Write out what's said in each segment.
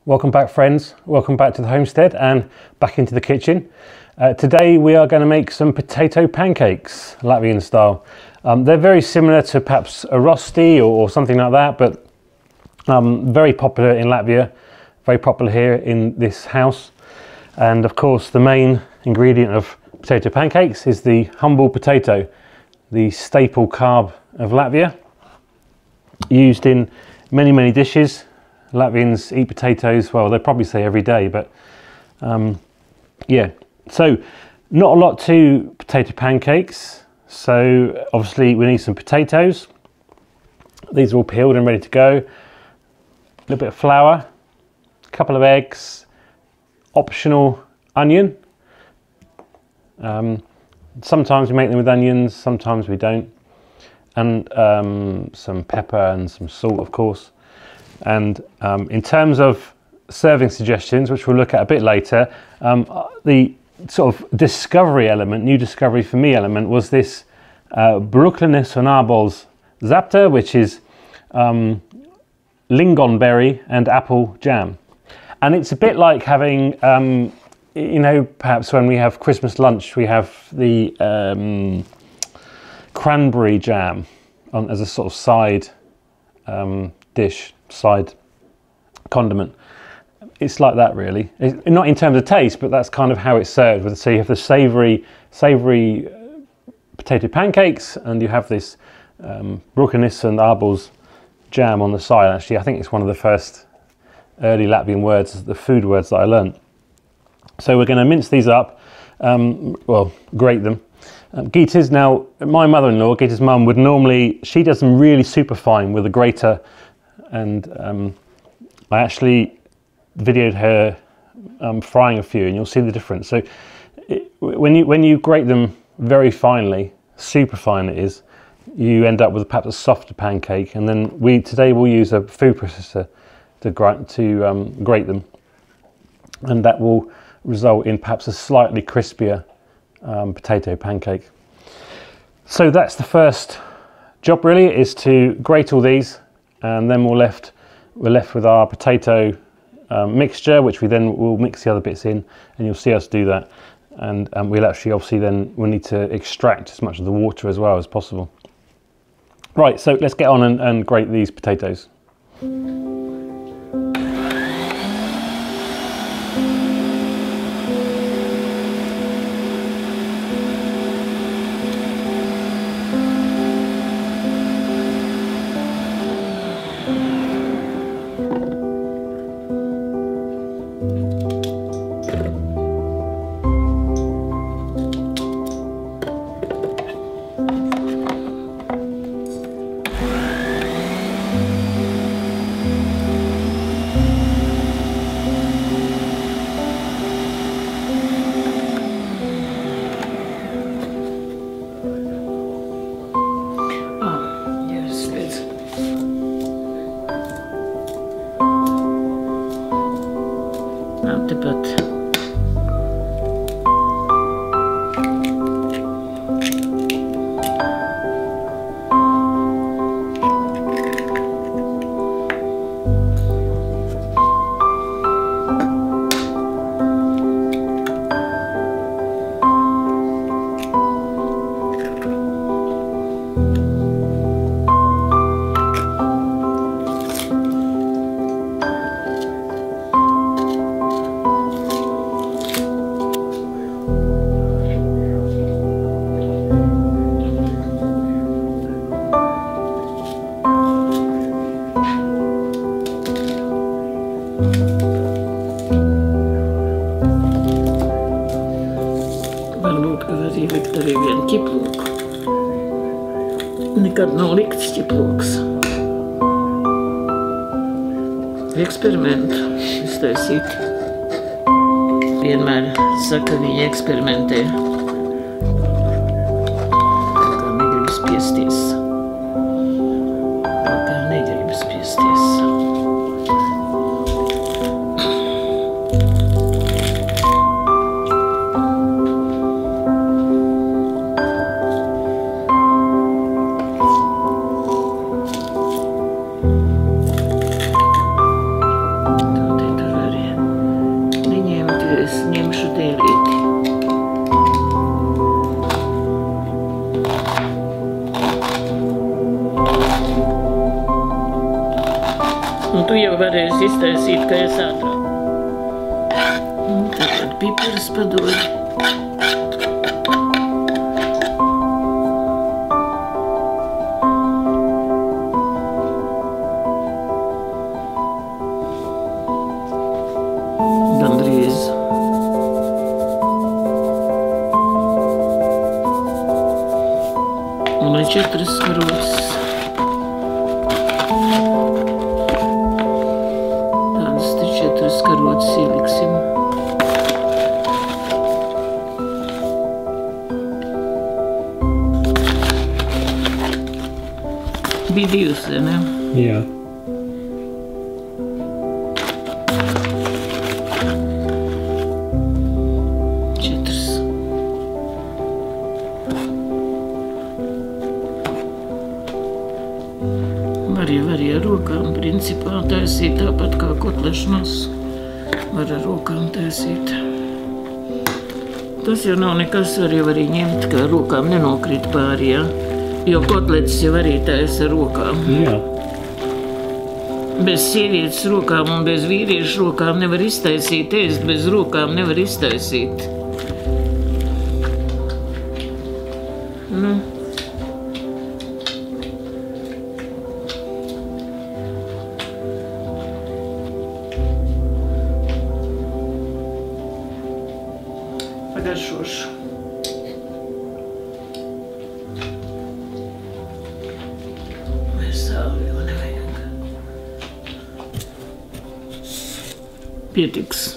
Welcome back, friends. Welcome back to the homestead and back into the kitchen. Today we are going to make some potato pancakes, Latvian style. They're very similar to perhaps a rosti or something like that, but very popular in Latvia, very popular here in this house. And of course the main ingredient of potato pancakes is the humble potato, the staple carb of Latvia, used in many dishes. Latvians eat potatoes, well, they probably say every day, but yeah. So not a lot to potato pancakes. So obviously we need some potatoes. These are all peeled and ready to go. A little bit of flour, a couple of eggs, optional onion. Sometimes we make them with onions, sometimes we don't. And some pepper and some salt, of course. And in terms of serving suggestions, which we'll look at a bit later, the sort of discovery element, new discovery for me element, was this Brooklynus un ābols zapta, which is lingonberry and apple jam. And it's a bit like having, you know, perhaps when we have Christmas lunch, we have the cranberry jam as a sort of side dish, side condiment. It's like that, really. Not in terms of taste, but that's kind of how it's served. So you have the savoury potato pancakes, and you have this Brooklynus un ābols jam on the side. Actually, I think it's one of the first early Latvian words, the food words that I learned. So we're going to mince these up, well, grate them. Gita's, now my mother-in-law, Gita's mum, would normally, she does them really super fine with a grater, and I actually videoed her frying a few, and you'll see the difference. So when you grate them very finely, super fine it is, you end up with perhaps a softer pancake. And then today we'll use a food processor to grate them, and that will result in perhaps a slightly crispier potato pancake. So that's the first job, really, is to grate all these, and then we're left with our potato mixture, which we then will mix the other bits in, and you'll see us do that. And we'll actually we'll need to extract as much of the water as well as possible. Right, so let's get on and grate these potatoes. Nekad nav likts ķiploks. Eksperimentu iztaisīt. Vienmēr saka, viņi eksperimentē. Kā negrib spiesties. Kā negrib spiesties. iztaisīt, ka es ātrāk. Tātad piparas padod. Gandrīz. Un 4 karotes. Tādas 4 karotes ieliksim. Bija 2, ne? Jā. Var ar rokām principā taisīt tāpat kā kotlešanos. Var ar rokām taisīt. Tas jau nav nekas, var jau arī ņemt, ka rokām nenokrīt pāri, ja? Jo kotletes jau arī taisa ar rokām. Jā. Bez sievietes rokām un bez vīriešu rokām nevar iztaisīt, ēst bez rokām nevar iztaisīt. Nu. Pagaršošu. Vai sāli jau nevajag. Pietiks.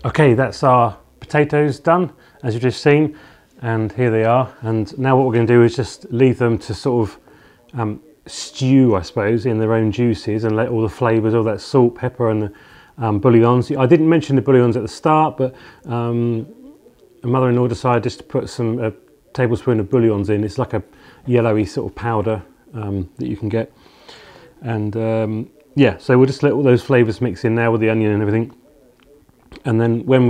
Okay, that's our potatoes done, as you've just seen, and here they are. And now what we're going to do is just leave them to sort of stew, I suppose, in their own juices and let all the flavours, all that salt, pepper and the bouillons. I didn't mention the bouillons at the start, but a mother-in-law decided just to put a tablespoon of bouillons in. It's like a yellowy sort of powder that you can get. And yeah, so we'll just let all those flavours mix in now with the onion and everything. And then when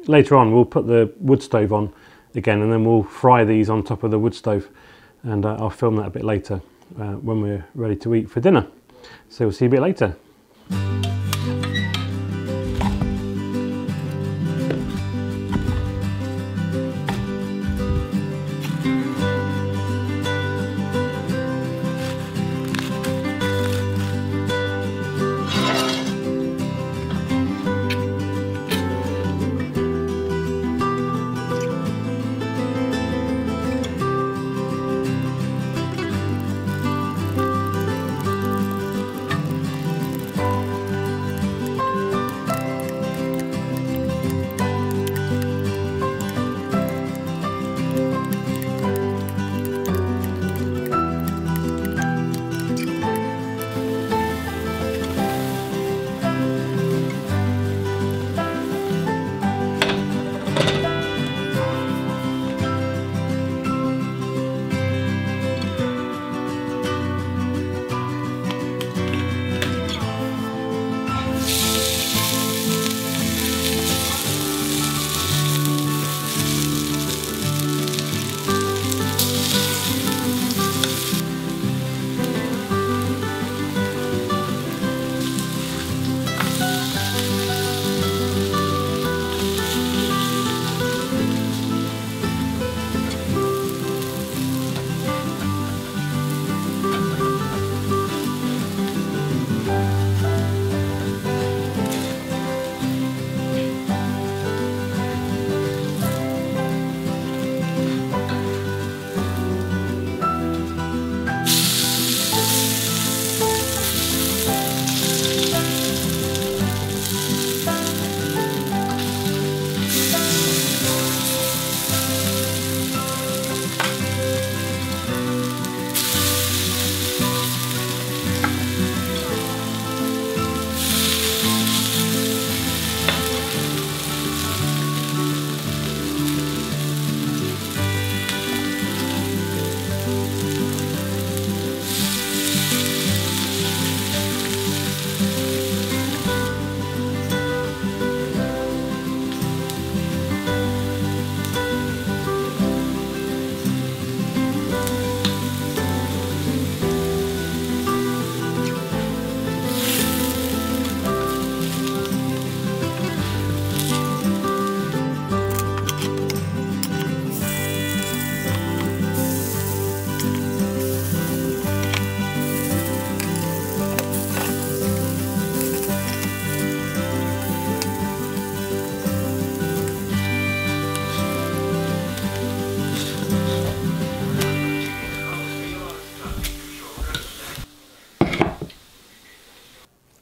later on, we'll put the wood stove on again, and then we'll fry these on top of the wood stove. And I'll film that a bit later when we're ready to eat for dinner. So we'll see you a bit later.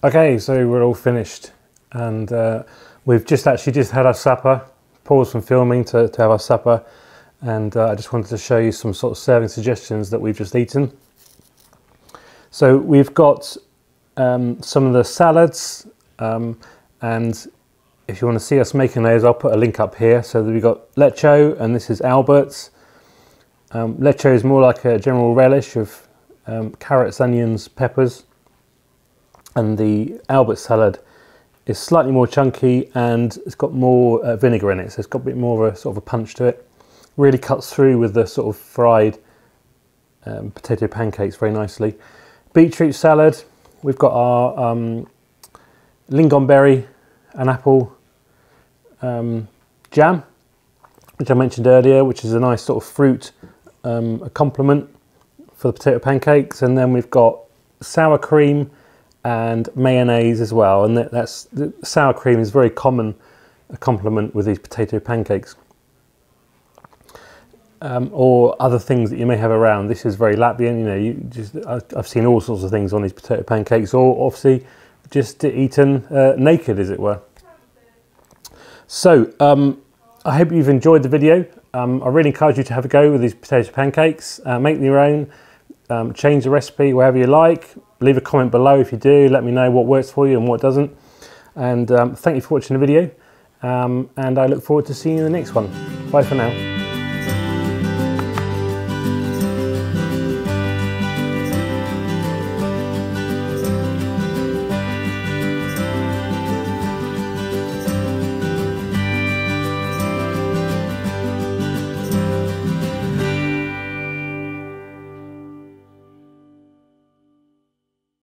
Okay, so we're all finished, and we've just had our supper. Paused from filming to have our supper, and I just wanted to show you some sort of serving suggestions that we've just eaten. So we've got some of the salads, and if you want to see us making those, I'll put a link up here. So we've got lecho, and this is Albert's. Lecho is more like a general relish of carrots, onions, peppers, and the Albert salad is slightly more chunky and it's got more vinegar in it, so it's got a bit more of a sort of a punch to it. Really cuts through with the sort of fried potato pancakes very nicely. Beetroot salad, we've got our lingonberry and apple jam, which I mentioned earlier, which is a nice sort of fruit accompaniment for the potato pancakes. And then we've got sour cream and mayonnaise as well, and the sour cream is a very common accompaniment with these potato pancakes, or other things that you may have around. This is very Latvian, you know. I've seen all sorts of things on these potato pancakes, or obviously just eaten naked, as it were. So I hope you've enjoyed the video. I really encourage you to have a go with these potato pancakes. Make them your own. Change the recipe wherever you like. Leave a comment below if you do. Let me know what works for you and what doesn't. And thank you for watching the video. And I look forward to seeing you in the next one. Bye for now.